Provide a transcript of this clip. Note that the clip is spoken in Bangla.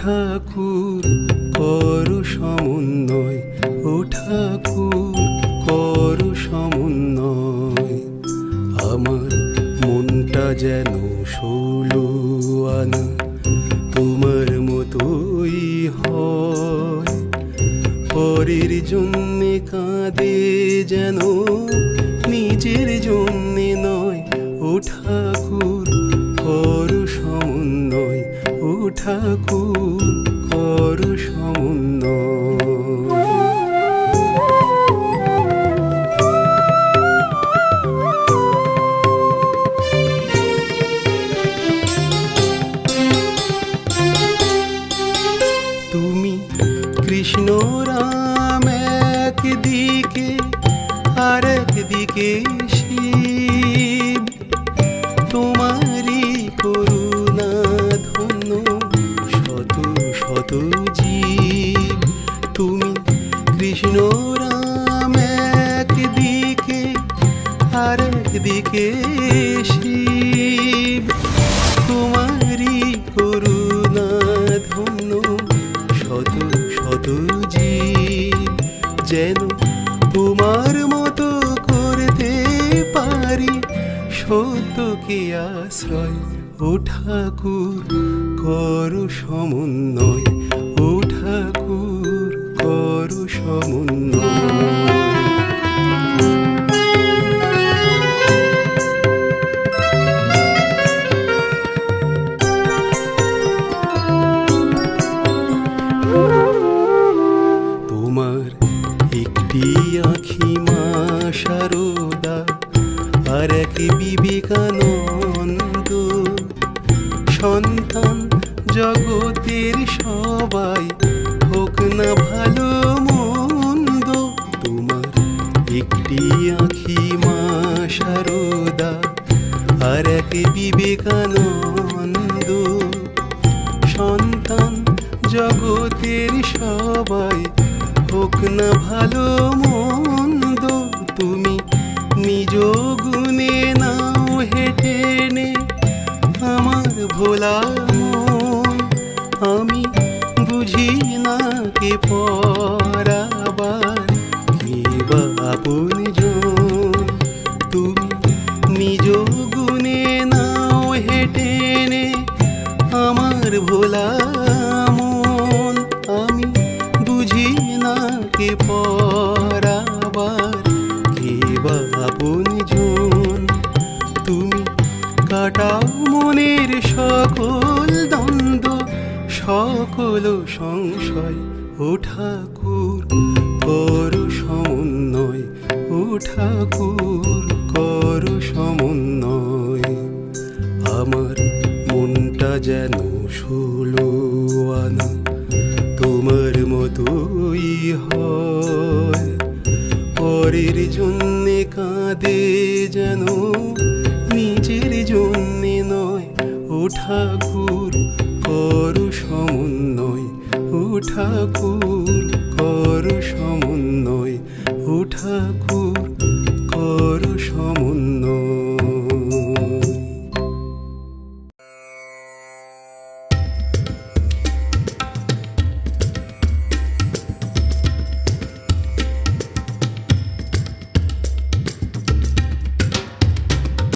ঠাকুর করো সমন্বয়, ও ঠাকুর করো সমন্বয়। আমার মনটা যেন 16 আনা, তোমার মতোই হয়। পরের জন্যে কাঁদে যেন, নিজের জন্যে নয়। ও ঠাকুর করো সমন্বয়, ও ঠাকুর করো সমন্বয়। তুমি কৃষ্ণ রাম একদিকে, আর একদিকে শিব। তোমারই করুণা ধন্য শত শত জীব। তুমি কৃষ্ণ রাম একদিকে, আর একদিকে শিব। তোমারই করুণা ধন্য শত শত জীব। যেন তোমার মতো করতে পারি সত্যকে আশ্রয়। ও ঠাকুর করো সমন্বয়, ও ঠাকুর করো সমন্বয়। তোমার একটি আঁখি মা শারদা, আর এক বিবেকানন্দ। সন্তান জগতের সবাই হোক না ভালো মন্দ। তোমার একটি আঁখি মা শারদা, আর এক বিবেকানন্দ। সন্তান জগতের সবাই হোক না ভালো মন্দ। তুমি নিজ গুণে নাও হেঁটে নে আমার ভোলা মন। আমি বুঝি না কে পরাবার, কে বা আপনজন। তুমি নিজ গুণে নাও হেঁটে নে আমার ভোলা মন। আমি বুঝি না কে পরাবার, কে বা আপনজন। তুমি কাটাও মনের সকল দ্বন্দ্ব, সকল সংশয়। ও ঠাকুর করো সমন্বয়, ও ঠাকুর করো সমন্বয়। আমার মনটা যেন 16 আনা, তোমার মতোই হয়। পরের জন্যে কাঁদে যেন, নিজের জন্যে নয়। ও ঠাকুর করো সমন্বয়, ও ঠাকুর করো সমন্বয়।